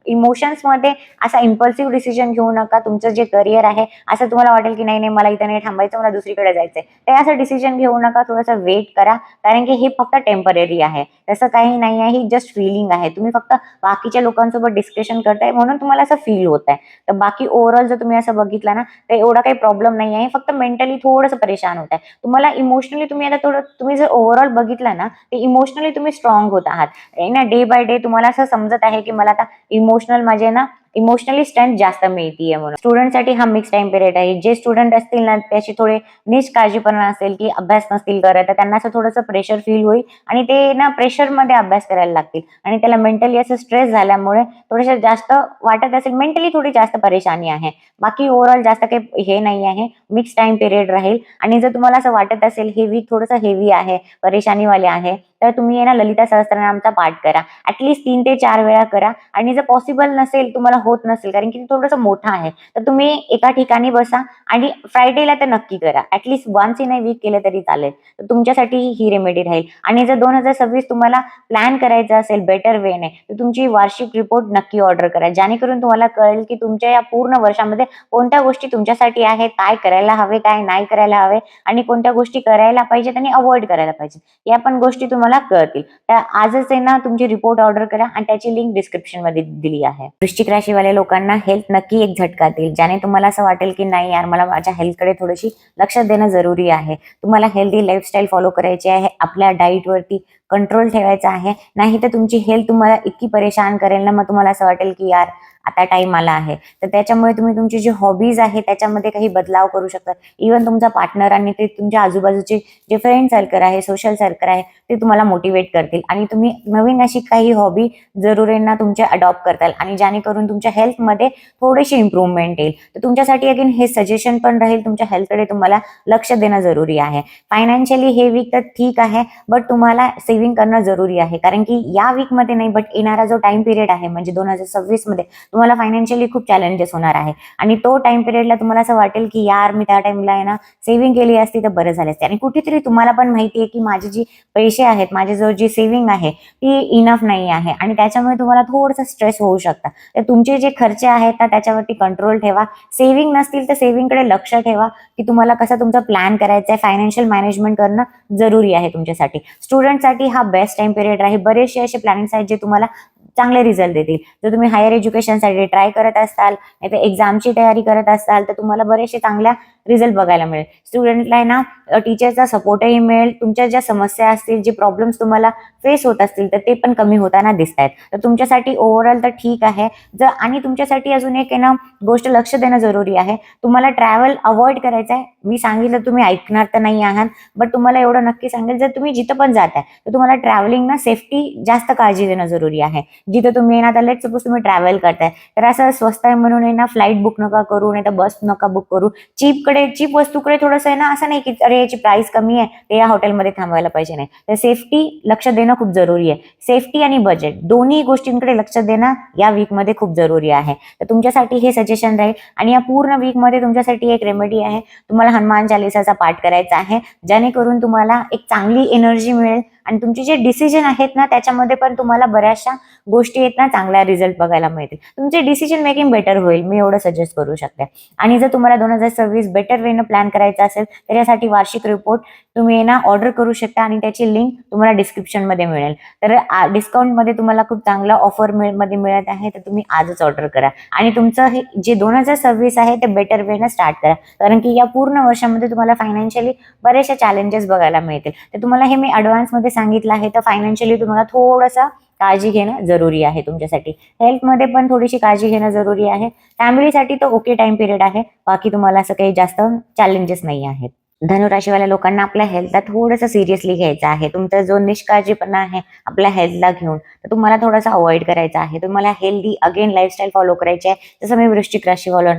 इमोशन्स मध्ये असा इम्पल्सिव्ह डिसिजन घेऊ नका. तुमचं जे करिअर आहे असं तुम्हाला वाटेल की नाही नाही मला इथं नाही थांबायचं, मला दुसरीकडे जायचंय, ते असं डिसिजन घेऊ नका. थोडंसं वेट करा, कारण की हे फक्त टेम्पररी आहे. तसं काही नाही आहे. ही जस्ट फिलिंग आहे. तुम्ही फक्त बाकीच्या लोकांसोबत डिस्कशन करताय म्हणून तुम्हाला असं फील होत आहे. तर बाकी ओव्हरऑल जर तुम्ही असं बघितलं ना तर एवढा काही प्रॉब्लेम नाही आहे. फक्त मेंटली थोडंसं परेशान होत आहे. तुम्हाला इमोशनली तुम्ही आता तुम्ही जर ओव्हरऑल बघितलं ना तर इमोशनली तुम्ही स्ट्रॉंग होत आहात ना. डे बाय डे तुम्हाला असं समजत आहे की मला आता इमोशनल माझे ना इमोशनली स्ट्रेंथ जास्त मिळतीये म्हणून. स्टुडंटसाठी हा मिक्स टाइम पिरियड आहे. जे स्टुडंट असतील ना त्याची थोडे निष्काळजीपणा असेल की अभ्यास नसतील करत, तर त्यांना असं थोडंसं प्रेशर फील होईल आणि ते ना प्रेशर मध्ये अभ्यास करायला लागतील आणि त्याला मेंटली असं स्ट्रेस झाल्यामुळे थोडंसं जास्त वाटत असेल, मेंटली थोडी जास्त परेशानी आहे. बाकी ओव्हरऑल जास्त काही हे नाही आहे. मिक्स टाइम पिरियड राहील. आणि जर तुम्हाला असं वाटत असेल हे वीक थोडंसं हेवी आहे, परेशानीवाले आहे, तर तुम्ही ना ललिता सहस्त्रनामचा पाठ करा. ऍटलीस्ट 3 ते 4 वेळा करा. आणि जर पॉसिबल नसेल, तुम्हाला होत नसेल कारण की थोडंसं मोठं आहे, तर तुम्ही एका ठिकाणी बसा आणि फ्रायडेला तर नक्की करा. At least once in a week केलं तरी चालेल. तर तुमच्यासाठी ही रेमेडी राहील. आणि जर 2026 तुम्हाला प्लॅन करायचा असेल बेटर वेने, तर तुमची वार्षिक रिपोर्ट नक्की ऑर्डर करा, जेणेकरून तुम्हाला कळेल की तुमच्या या पूर्ण वर्षामध्ये कोणत्या गोष्टी तुमच्यासाठी आहेत, काय करायला हवे, काय नाही करायला हवे आणि कोणत्या गोष्टी करायला पाहिजेत आणि अवॉइड करायला पाहिजेत, या पण गोष्टी तुम्हाला कळतील. तर आजच आहे ना तुमची रिपोर्ट ऑर्डर करा आणि त्याची लिंक डिस्क्रिप्शन मध्ये दिली आहे. वृश्चिक राशीवाल्या लोकांना हेल्थ नक्की एक झटका देईल, ज्याने तुम्हाला असं वाटेल की नाही यार मला माझ्या हेल्थकडे थोडीशी लक्ष देणं जरुरी आहे. तुम्हाला हेल्दी लाईफस्टाईल फॉलो करायची आहे, आपल्या डाईटवरती कंट्रोल ठेवायचा आहे. नाही तर तुमची हेल्थ तुम्हाला इतकी परेशान करेल ना, मग तुम्हाला असं वाटेल की यार आता टाइम आला आहे. तर त्याच्यामुळे तुम्ही तुमची जी हॉबीज आहे त्याच्यामध्ये काही बदलाव करू शकता. इव्हन तुमचा पार्टनर आणि ते तुमच्या आजूबाजूचे जे फ्रेंड सर्कल आहे, सोशल सर्कल आहे, ते तुम्हाला मोटिवेट करतील आणि तुम्ही नवीन अशी काही हॉबी जरुरींना तुमच्या अडॉप्ट करताल आणि जेणेकरून तुमच्या हेल्थमध्ये थोडीशी इम्प्रूव्हमेंट येईल. तर तुमच्यासाठी अगेन हे सजेशन पण राहील, तुमच्या हेल्थकडे तुम्हाला लक्ष देणं जरुरी आहे. फायनान्शियली हे वीक तर ठीक आहे, बट तुम्हाला सेव्हिंग करणं जरुरी आहे. कारण की या वीकमध्ये नाही, बट येणारा जो टाइम पिरियड आहे म्हणजे 2026 मध्ये तुम्हाला फायनान्शियली खूप चॅलेंजेस होणार आहे आणि तो टाइम पिरियडला तुम्हाला असं वाटेल की यार मी त्या टाइमला आहे ना सेव्हिंग केली असती तर बरं झालं असते. आणि कुठेतरी तुम्हाला पण माहिती आहे की माझी जी पैसे आहेत, माझी जी सेव्हिंग आहे ती इनफ नाही आहे आणि त्याच्यामुळे तुम्हाला थोडंसं स्ट्रेस होऊ शकतं. तर तुमचे जे खर्च आहेत ना त्याच्यावरती कंट्रोल ठेवा. सेव्हिंग नसतील तर सेव्हिंगकडे लक्ष ठेवा की तुम्हाला कसं तुमचा प्लॅन करायचा आहे. फायनान्शियल मॅनेजमेंट करणं जरुरी आहे तुमच्यासाठी. स्टुडंटसाठी हा बेस्ट टाइम पिरियड आहे. बरेचसे असे प्लॅनिंग्स आहेत जे तुम्हाला चांगले रिझल्ट देतील. जर तुम्ही हायर एज्युकेशनसाठी ट्राय करत असाल, नाही तर एक्झामची तयारी करत असाल तर तुम्हाला बरेचसे चांगल्या रिझल्ट बघायला मिळेल. स्टुडंटला ना टीचरचा सपोर्टही मिळेल. तुमच्या ज्या समस्या असतील, जे प्रॉब्लेम्स तुम्हाला फेस होत असतील तर ते पण कमी होताना दिसत आहेत. तर तुमच्यासाठी ओव्हरऑल तर ठीक आहे. जर आणि तुमच्यासाठी अजून एक आहे ना गोष्ट लक्ष देणं जरुरी आहे. तुम्हाला ट्रॅव्हल अवॉइड करायचं आहे. मी सांगितलं तुम्ही ऐकणार तर नाही आहात, बट तुम्हाला एवढं नक्की सांगेल जर तुम्ही जिथं पण जाताय तर तुम्हाला ट्रॅव्हलिंग ना सेफ्टी जास्त काळजी देणं जरुरी आहे. जिथं तुम्ही ना, तर लेट सपोज तुम्ही ट्रॅव्हल करताय तर असं स्वस्त आहे म्हणून आहे ना फ्लाईट बुक नका करू, नाही तर बस नका बुक करू. चीप वस्तूकडे थोडंसं आहे ना, असं नाही की अरे याची प्राइस कमी आहे ते या हॉटेलमध्ये थांबवायला पाहिजे, नाही. तर सेफ्टी लक्ष देणं खूप जरुरी आहे. सेफ्टी आणि बजेट दोन्ही गोष्टींकडे लक्ष देणं या वीकमध्ये खूप जरुरी आहे. तर तुमच्यासाठी हे सजेशन राहील. आणि या पूर्ण वीकमध्ये तुमच्यासाठी एक रेमेडी आहे. तुम्हाला हनुमान चालिसाचा पाठ करायचा आहे, जेणेकरून तुम्हाला एक चांगली एनर्जी मिळेल आणि तुमचे जे डिसिजन आहेत ना त्याच्यामध्ये पण तुम्हाला बऱ्याचशा गोष्टी आहेत ना चांगला रिझल्ट बघायला मिळतील. तुमचे डिसिजन मेकिंग बेटर होईल, मी एवढं सजेस्ट करू शकते. आणि जर तुम्हाला 2026 बेटर वेनं प्लॅन करायचा असेल तर यासाठी वार्षिक रिपोर्ट तुम्ही ना ऑर्डर करू शकता आणि त्याची लिंक तुम्हाला डिस्क्रिप्शनमध्ये मिळेल. तर डिस्काउंटमध्ये तुम्हाला खूप चांगला ऑफर मध्ये मिळत आहे, तर तुम्ही आजच ऑर्डर करा आणि तुमचं हे जे 2026 आहे ते बेटर वेनं स्टार्ट करा. कारण की या पूर्ण वर्षामध्ये तुम्हाला फायनान्शियली बरेचसे चॅलेंजेस बघायला मिळतील. तर तुम्हाला हे मी ॲडव्हान्समध्ये सांगितलं आहे. तर फायनान्शियली तुम्हाला थोडंसं काळजी घेणं जरुरी आहे तुमच्यासाठी. हेल्थमध्ये पण थोडीशी काळजी घेणं जरुरी आहे. फॅमिलीसाठी तर ओके टाइम पिरियड आहे. बाकी तुम्हाला असं काही जास्त चॅलेंजेस नाही आहेत. धनुराशीवाल्या लोकांना आपल्या हेल्थला थोडंसं सिरियसली घ्यायचं आहे. तुमचा जो निष्काळजीपणा आहे आपल्या हेल्थला घेऊन तर तुम्हाला थोडासा अवॉइड करायचा आहे. तुम्हाला हेल्दी अगेन लाईफस्टाईल फॉलो करायची आहे, जसं मी वृश्चिक राशीवाल्या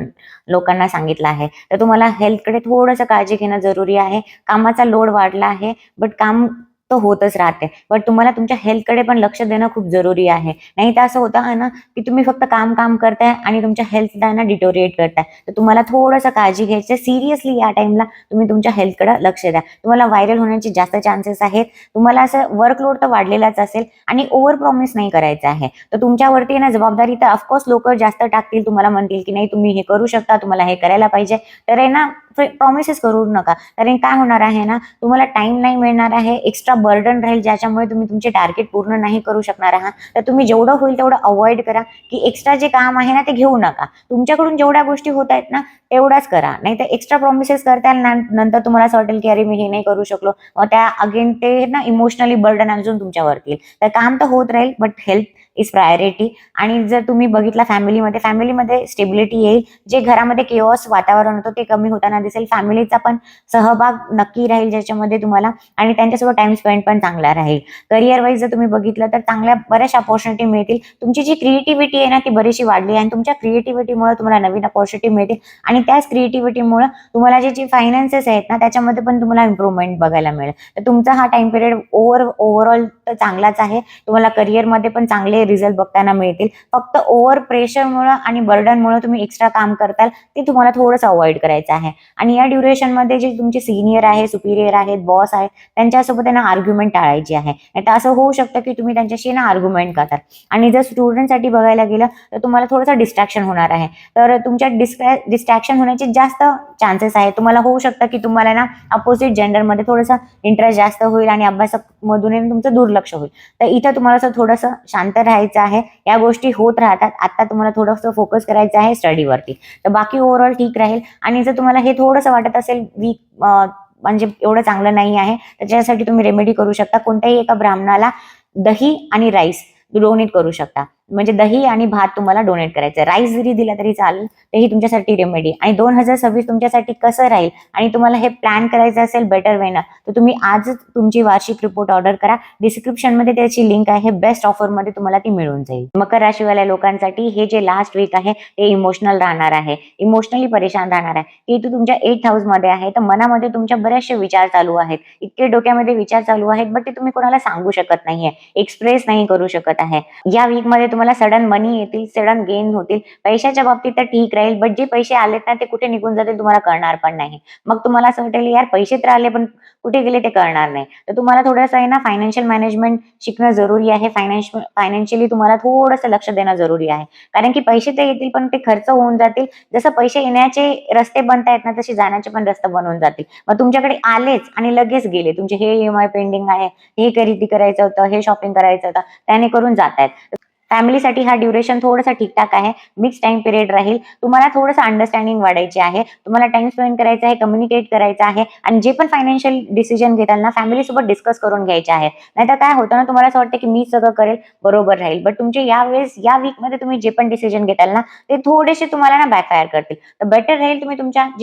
लोकांना सांगितलं आहे. तर तुम्हाला हेल्थकडे थोडंसं काळजी घेणं जरुरी आहे. कामाचा लोड वाढला आहे, बट काम तो होतच राहते, बट तुम्हाला तुमच्या हेल्थकडे पण लक्ष देणं खूप जरुरी आहे. नाही तर असं होतं ना की तुम्ही फक्त काम करताय आणि तुमच्या हेल्थला ना डिटोरिएट करताय. तर तुम्हाला थोडंसं काळजी घ्यायची. सिरियसली या टाइमला तुम्ही तुमच्या हेल्थकडे लक्ष द्या. तुम्हाला व्हायरल होण्याचे जास्त चान्सेस आहेत. तुम्हाला असं वर्कलोड तर वाढलेलाच असेल आणि ओव्हर प्रॉमिस नाही करायचं आहे. तर तुमच्यावरती ना जबाबदारी तर ऑफकोर्स लोक जास्त टाकतील, तुम्हाला म्हणतील की नाही तुम्ही हे करू शकता, तुम्हाला हे करायला पाहिजे. तर आहे ना प्रॉमिसेस करू नका. कारण काय होणार आहे ना, तुम्हाला टाइम नाही मिळणार आहे, एक्स्ट्रा बर्डन राहील ज्याच्यामुळे तुम्ही तुमचे टार्गेट पूर्ण नाही करू शकणार आहात. तर तुम्ही जेवढं होईल तेवढं अवॉइड करा की एक्स्ट्रा जे काम आहे ना ते घेऊ नका. तुमच्याकडून जेवढ्या गोष्टी होत आहेत ना तेवढाच करा. नाही तर एक्स्ट्रा प्रॉमिसेस करताल नंतर तुम्हाला असं वाटेल की अरे मी हे नाही करू शकलो, मग त्या अगेन ते ना इमोशनली बर्डन अजून तुमच्यावरती येईल. तर काम तर होत राहील, बट हेल्थ इज प्रायोरिटी. आणि जर तुम्ही बघितला फॅमिलीमध्ये स्टेबिलिटी येईल. जे घरामध्ये केओस वातावरण होतं ते कमी होताना दिसेल. फॅमिलीचा पण सहभाग नक्की राहील ज्याच्यामध्ये तुम्हाला, आणि त्यांच्यासोबत टाइम स्पेंड पण चांगला राहील. करिअर वाईज जर तुम्ही बघितलं तर चांगल्या बऱ्याचशा अपॉर्च्युनिटी मिळतील. तुमची जी क्रिएटिव्हिटी आहे ना ती बरीचशी वाढली आहे आणि तुमच्या क्रिएटिव्हिटीमुळे तुम्हाला नवीन अपॉर्च्युनिटी मिळतील आणि त्याच क्रिएटिव्हिटीमुळे तुम्हाला जे फायनान्सेस आहेत ना त्याच्यामध्ये पण तुम्हाला इम्प्रूव्हमेंट बघायला मिळेल. तर तुमचा हा टाइम पिरियड ओव्हरऑल तर चांगलाच आहे. तुम्हाला करिअरमध्ये पण चांगले रिझल्ट बघताना मिळतील. फक्त ओव्हर प्रेशरमुळे आणि बर्डनमुळे तुम्ही एक्स्ट्रा काम करताल ते तुम्हाला थोडंसं अवॉइड करायचं आहे. आणि या ड्युरेशनमध्ये जे तुमचे सिनियर आहे, सुपिरियर आहेत, बॉस आहे, त्यांच्यासोबत त्यांना आर्ग्युमेंट टाळायची आहे. नाही तर असं होऊ शकतं की तुम्ही त्यांच्याशी ना आर्ग्युमेंट करतात. आणि जर स्टुडंटसाठी बघायला गेलं तर तुम्हाला थोडंसं डिस्ट्रॅक्शन होणार आहे. तर तुमच्या डिस्ट्रॅक्शन होण्याचे जास्त चान्सेस आहे. तुम्हाला होऊ शकतं की तुम्हाला ना अपोजिट जेंडरमध्ये थोडंसं इंटरेस्ट जास्त होईल आणि अभ्यासामधून तुमचं दुर्लक्ष होईल. तर इथं तुम्हाला असं थोडंसं शांत राहायचं आहे. या गोष्टी होत राहतात. आता तुम्हाला थोडंसं फोकस करायचं आहे स्टडीवरती. तर बाकी ओव्हरऑल ठीक राहील. आणि जर तुम्हाला हे थोडंसं वाटत असेल वीक म्हणजे एवढं चांगलं नाही आहे, त्याच्यासाठी तुम्ही रेमेडी करू शकता. कोणत्याही एका ब्राह्मणाला दही आणि राईस डोनेट करू शकता. म्हणजे दही आणि भात तुम्हाला डोनेट करायचं. राईस जरी दिला तरी चालेल, तेही तुमच्यासाठी रेमेडी. आणि 2026 तुमच्यासाठी कसं राहील आणि तुम्हाला हे प्लॅन करायचं असेल बेटर वेनं, तर तुम्ही आजच तुमची वार्षिक रिपोर्ट ऑर्डर करा. डिस्क्रिप्शनमध्ये त्याची लिंक आहे. बेस्ट ऑफरमध्ये तुम्हाला ती मिळून जाईल. मकर राशीवाल्या लोकांसाठी हे जे लास्ट वीक आहे ते इमोशनल राहणार आहे, इमोशनली परेशान राहणार आहे. की तू तुमच्या 8th हाऊसमध्ये आहे, तर मनामध्ये तुमच्या बरेचसे विचार चालू आहेत, इतके डोक्यामध्ये विचार चालू आहेत, बट ते तुम्ही कोणाला सांगू शकत नाहीये, एक्सप्रेस नाही करू शकत आहे. या वीक मध्ये तुम्हाला सडन मनी येतील, सडन गेन होतील. पैशाच्या बाबतीत तर ठीक राहील, बट जे पैसे आलेत ना ते कुठे निघून जातील तुम्हाला कळणार पण नाही. मग तुम्हाला असं वाटेल यार पैसे तर आले पण कुठे गेले ते कळणार नाही. तर तुम्हाला थोडंसं आहे ना फायनान्शियल मॅनेजमेंट शिकणं जरुरी आहे. फायनान्शियली तुम्हाला थोडंसं लक्ष देणं जरुरी आहे. कारण की पैसे तर येतील पण ते खर्च होऊन जातील. जसं पैसे येण्याचे रस्ते बनतायत ना तसे जाण्याचे पण रस्ते बनवून जातील. मग तुमच्याकडे आलेच आणि लगेच गेले. तुमचे हे EMI पेंडिंग आहे, हे खरेदी करायचं होतं, हे शॉपिंग करायचं होतं, त्याने करून जात आहेत. फॅमिलीसाठी हा ड्युरेशन थोडासा ठीकठाक आहे. मिक्स टाइम पिरियड राहील. तुम्हाला थोडंसं अंडरस्टँडिंग वाढायची आहे. तुम्हाला टाइम स्पेंड करायचा आहे, कम्युनिकेट करायचं आहे आणि जे पण फायनान्शियल डिसिजन घेताल ना फॅमिलीसोबत डिस्कस करून घ्यायचे आहे. नाहीतर काय होतं ना तुम्हाला असं वाटतं की मी सगळं करेल बरोबर राहील, बट तुमचे यावेळेस या वीकमध्ये तुम्ही जे पण डिसिजन घेताल ना ते थोडेसे तुम्हाला ना बॅकफायर करतील. तर बेटर राहील तुम्ही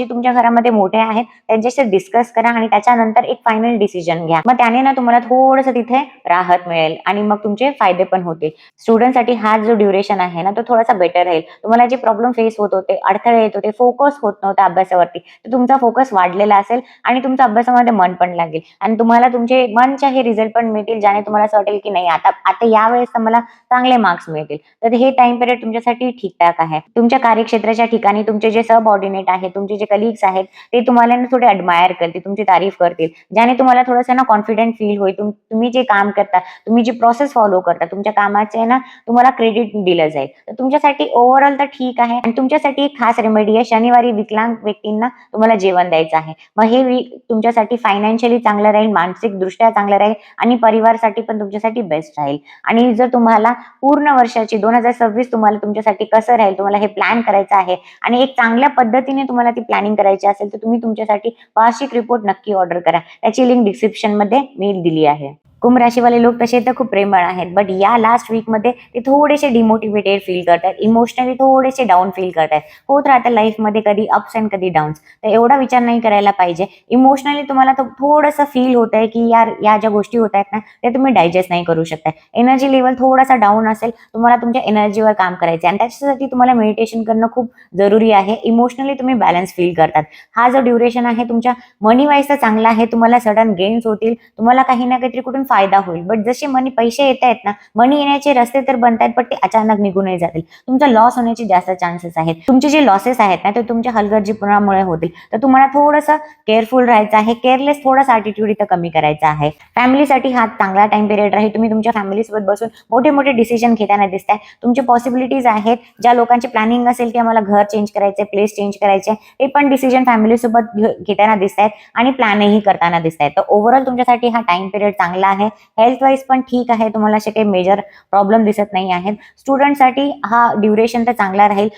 तुमच्या घरामध्ये मोठे आहेत त्यांच्याशी डिस्कस करा आणि त्याच्यानंतर एक फायनल डिसिजन घ्या. मग त्याने ना तुम्हाला थोडंसं तिथे राहत मिळेल आणि मग तुमचे फायदे पण होतील. स्टुडंटसाठी हा जो ड्युरेशन आहे ना तो थोडासा बेटर राहील. तुम्हाला जे प्रॉब्लेम फेस होत होते, अडथळे येत होते, फोकस होत नव्हता अभ्यासावरती, तर तुमचा फोकस वाढलेला असेल आणि तुमच्या अभ्यासामध्ये मन पण लागेल आणि तुम्हाला तुमचे मनचाही रिझल्ट पण मिळतील, ज्याने तुम्हाला असं वाटेल की नाही आता आता यावेळेस तर मला चांगले मार्क्स मिळतील. तर हे टाइम पिरियड तुमच्यासाठी ठीकठाक आहे. तुमच्या कार्यक्षेत्राच्या ठिकाणी तुमचे जे सबऑर्डिनेट आहेत, तुमचे जे कलिग्स आहेत, ते तुम्हाला ना थोडे अडमायर करतील, तुमची तारीफ करतील, ज्याने तुम्हाला थोडंसं ना कॉन्फिडंट फील होईल. तुम्ही जे काम करता, तुम्ही जी प्रोसेस फॉलो करता, तुमच्या कामाचे ना तुम्हाला क्रेडिट दिलं जाईल. तर तुमच्यासाठी ओव्हरऑल तर ठीक आहे. आणि तुमच्यासाठी एक खास रेमेडी आहे. शनिवारी विकलांग व्यक्तींना तुम्हाला जेवण द्यायचं आहे. मग हे वीक तुमच्यासाठी फायनान्शियली चांगलं राहील, मानसिक दृष्ट्या चांगलं राहील आणि परिवारासाठी पण तुमच्यासाठी बेस्ट राहील. आणि जर तुम्हाला पूर्ण वर्षाची 2026 तुम्हाला तुमच्यासाठी कसं राहील तुम्हाला हे प्लॅन करायचं आहे आणि एक चांगल्या पद्धतीने तुम्हाला ती प्लॅनिंग करायची असेल तर तुम्ही तुमच्यासाठी वार्षिक रिपोर्ट नक्की ऑर्डर करा. त्याची लिंक डिस्क्रिप्शन मध्ये मी दिली आहे. कुंभ राशीवाले लोक तसे तर खूप प्रेमळ आहेत, बट या लास्ट वीकमध्ये ते थोडेसे डिमोटिवेटेड फील करतात, इमोशनली थोडेसे डाऊन फील करतात. होत राहतं लाईफमध्ये कधी अप्स अँड कधी डाऊन्स. तर एवढा विचार नाही करायला पाहिजे. इमोशनली तुम्हाला थोडंसं फील होत आहे की यार या ज्या गोष्टी होत आहेत ना त्या तुम्ही डायजेस्ट नाही करू शकताय. एनर्जी लेवल थोडासा डाऊन असेल, तुम्हाला तुमच्या एनर्जीवर काम करायचं आणि त्याच्यासाठी तुम्हाला मेडिटेशन करणं खूप जरुरी आहे. इमोशनली तुम्ही बॅलन्स फील करतात. हा जो ड्युरेशन आहे तुमच्या मनी वाईज तर चांगला आहे. तुम्हाला सडन गेन्स होतील, तुम्हाला काही ना काहीतरी कुठून फायदा होईल. बट जसे पैसे येत आहेत ना, मनी येण्याचे रस्ते तर बनतायत पण ते अचानक निघूनही जातील. तुमचा लॉस होण्याचे जास्त चान्सेस आहेत. तुमचे जे लॉसेस आहेत ना ते तुमच्या हलगर्जीपणामुळे होतील. तर तुम्हाला थोडंसं केअरफुल राहायचं आहे. केअरलेस थोडासा ॲटिट्यूड इथं कमी करायचा आहे. फॅमिलीसाठी हा चांगला टाइम पिरियड राहील. तुम्ही तुमच्या फॅमिलीसोबत बसून मोठे मोठे डिसिजन घेताना दिसताय. तुमचे पॉसिबिलिटीज आहेत. ज्या लोकांची प्लॅनिंग असेल की आम्हाला घर चेंज करायचे, प्लेस चेंज करायचे, ते पण डिसिजन फॅमिलीसोबत घेताना दिसत आहेत आणि प्लॅनही करताना दिसत आहेत. तर ओव्हरऑल तुमच्यासाठी हा टाइम पिरियड चांगला आहे. हेल्थ वाईज पण ठीक आहे. तुम्हाला असे काही मेजर प्रॉब्लेम दिसत नाही आहेत. स्टुडंटसाठी हा ड्युरेशन तर चांगला राहील.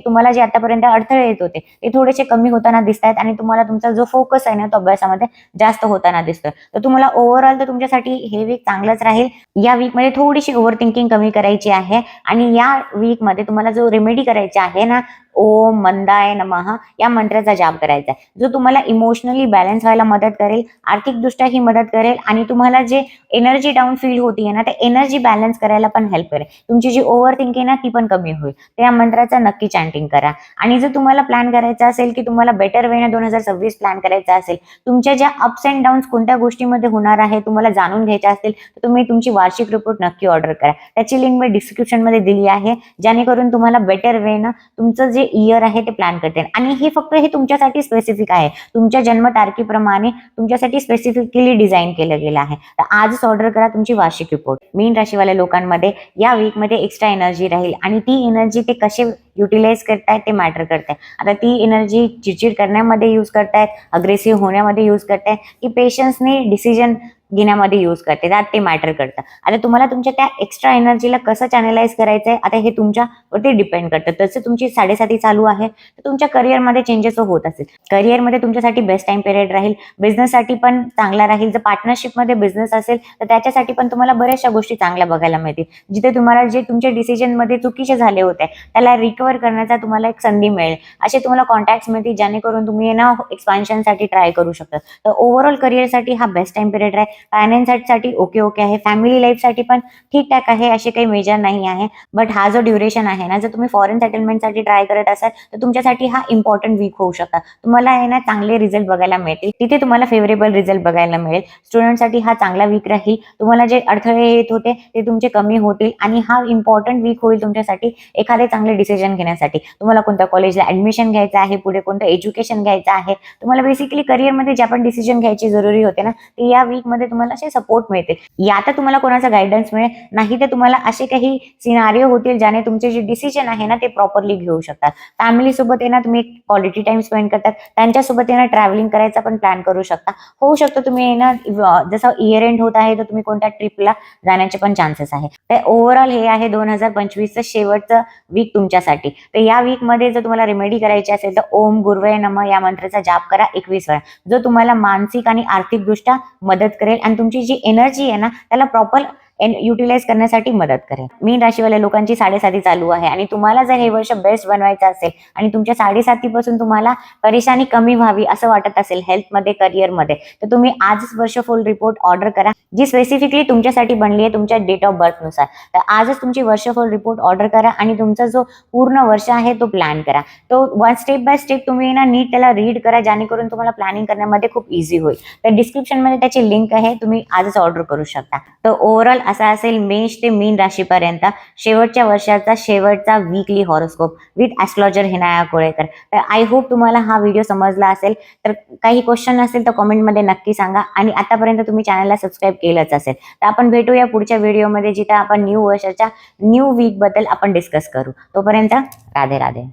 तुम्हाला जे आतापर्यंत अडथळे येत होते ते थोडेसे कमी होताना दिसत आहेत आणि तुम्हाला तुमचा जो फोकस आहे ना तो अभ्यासामध्ये जास्त होताना दिसतोय. तर तुम्हाला ओव्हरऑल तर तुमच्यासाठी हे वीक चांगलंच राहील. या वीकमध्ये थोडीशी ओव्हर थिंकिंग कमी करायची आहे आणि या वीकमध्ये तुम्हाला जो रेमेडी करायचा आहे ना ओम मंदाय नमः या मंत्राचा जाप करायचा आहे, जो तुम्हाला इमोशनली बॅलन्स व्हायला मदत करेल, आर्थिकदृष्ट्या ही मदत करेल आणि तुम्हाला जे एनर्जी डाऊन फील होतीये ना ते एनर्जी बॅलन्स करायला पण हेल्प करेल. तुमची जी ओव्हर थिंकिंग ना ती पण कमी होईल. त्या मंत्राचा नक्की चॅन्टिंग करा. आणि जर तुम्हाला प्लॅन करायचा असेल की तुम्हाला बेटर वेने 2026 प्लॅन करायचा असेल, तुमच्या ज्या अप्स अँड डाऊन्स कोणत्या गोष्टीमध्ये होणार आहे तुम्हाला जाणून घ्यायच्या असतील तर तुम्ही तुमची वार्षिक रिपोर्ट नक्की ऑर्डर करा. त्याची लिंक मी डिस्क्रिप्शन मध्ये दिली आहे, जेणेकरून तुम्हाला बेटर वेनं तुमचं जे इयर आहे ते प्लॅन करते. आणि हे फक्त हे तुमच्यासाठी स्पेसिफिक आहे. तुमच्या जन्म तारखेप्रमाणे तुमच्यासाठी स्पेसिफिकली डिझाईन केलं गेलं आहे. तर आजच ऑर्डर करा तुमची वार्षिक रिपोर्ट. मीन राशीवाल्या लोकांमध्ये या वीकमध्ये एक्स्ट्रा एनर्जी राहील आणि ती एनर्जी ते कसे युटिलाइज करतायत ते मॅटर करताय. आता ती एनर्जी चिडचिड करण्यामध्ये यूज करतायत, अग्रेसिव्ह होण्यामध्ये यूज करतायत की पेशन्सने डिसिजन घेण्यामध्ये यूज करते, त्यात ते मॅटर करतं. आता तुम्हाला तुमच्या त्या एक्स्ट्रा एनर्जीला कसं चॅनलाइज करायचं आहे, आता हे तुमच्यावरती डिपेंड करतं. तसं तुमची 7:30 चालू आहे तर तुमच्या करिअरमध्ये चेंजेस होत असेल, करिअरमध्ये तुमच्यासाठी बेस्ट टाइम पिरियड राहील, बिझनेससाठी पण चांगला राहील. जर पार्टनरशिपमध्ये बिझनेस असेल तर त्याच्यासाठी पण तुम्हाला बऱ्याचशा गोष्टी चांगल्या बघायला मिळतील. जिथे तुम्हाला जे तुमच्या डिसिजनमध्ये चुकीचे झाले होते त्याला रिकव्हर करण्याचा तुम्हाला एक संधी मिळेल. असे तुम्हाला कॉन्टॅक्ट्स मिळतील जेणेकरून तुम्ही ना एक्सपान्शनसाठी ट्राय करू शकता. तर ओव्हरऑल करिअरसाठी हा बेस्ट टाइम पिरियड आहे. फायनान्ससाठी ओके आहे. फॅमिली लाईफसाठी पण ठीकठाक आहे, असे काही मेजर नाही आहे. बट हा जो ड्युरेशन आहे ना, जर तुम्ही फॉरेन सेटलमेंटसाठी ट्राय करत असाल तर तुमच्यासाठी हा इम्पॉर्टंट वीक होऊ शकता. तुम्हाला आहे ना चांगले रिझल्ट बघायला मिळतील, तिथे तुम्हाला फेवरेबल रिझल्ट बघायला मिळेल. स्टुडंटसाठी हा चांगला वीक राहील. तुम्हाला जे अडथळे येत होते ते तुमचे कमी होतील आणि हा इम्पॉर्टंट वीक होईल तुमच्यासाठी एखादे चांगले डिसिजन घेण्यासाठी. तुम्हाला कोणत्या कॉलेजला ऍडमिशन घ्यायचं आहे, पुढे कोणतं एज्युकेशन घ्यायचं आहे, तुम्हाला बेसिकली करिअरमध्ये जे आपण डिसिजन घ्यायची जरुरी होते ना, ते या वीकमध्ये तुम्हाला असे सपोर्ट मिळतील. या तर तुम्हाला कोणाचा गायडन्स मिळेल, नाही तर तुम्हाला असे काही सिनारिओ होतील ज्याने तुमचे जे डिसिजन आहे ना ते प्रॉपरली घेऊ शकतात. फॅमिली सोबत आहे ना तुम्ही क्वालिटी टाइम स्पेंड करतात, त्यांच्यासोबत आहे ना ट्रॅव्हलिंग करायचा पण प्लॅन करू शकता. होऊ शकतो तुम्ही आहे ना जसं इयर एंड होत आहे तर तुम्ही कोणत्या ट्रिपला जाण्याचे पण चान्सेस आहे. तर ओव्हरऑल हे आहे 2025चं शेवटचं वीक तुमच्यासाठी. तर या वीकमध्ये जर तुम्हाला रेमेडी करायची असेल तर ओम गुरुवे नमः या मंत्राचा जाप करा 21 वेळा, जो तुम्हाला मानसिक आणि आर्थिकदृष्ट्या मदत करेल आणि तुमची जी एनर्जी आहे ना त्याला प्रॉपर युटिलाइज करण्यासाठी मदत करेल. मीन राशीवाल्या लोकांची 7:30 चालू आहे आणि तुम्हाला जर हे वर्ष बेस्ट बनवायचं असेल आणि तुमच्या 7:30 पासून तुम्हाला परेशानी कमी व्हावी असं वाटत असेल हेल्थमध्ये, करिअरमध्ये, तर तुम्ही आजच वर्ष फुल रिपोर्ट ऑर्डर करा, जी स्पेसिफिकली तुमच्यासाठी बनली आहे तुमच्या डेट ऑफ बर्थनुसार. तर आजच तुमची वर्ष फुल रिपोर्ट ऑर्डर करा आणि तुमचा जो पूर्ण वर्ष आहे तो प्लॅन करा. तो वन स्टेप बाय स्टेप तुम्ही ना नीट त्याला रीड करा, जेणेकरून तुम्हाला प्लॅनिंग करण्यामध्ये खूप इझी होईल. तर डिस्क्रिप्शनमध्ये त्याची लिंक आहे, तुम्ही आजच ऑर्डर करू शकता. तर ओव्हरऑल असा असेल मेष ते मीन राशीपर्यंत शेवटच्या वर्षाचा शेवटचा weekly horoscope with astrologer Hinaya Kolekar. तर आय होप तुम्हाला हा व्हिडिओ समजला असेल. तर काही क्वेश्चन असेल तर कमेंटमध्ये नक्की सांगा आणि आतापर्यंत तुम्ही चॅनलला सबस्क्राईब केलंच असेल तर आपण भेटूया पुढच्या व्हिडिओमध्ये, जिथे आपण न्यू वर्षाच्या न्यू वीक बद्दल आपण डिस्कस करू. तोपर्यंत राधे राधे.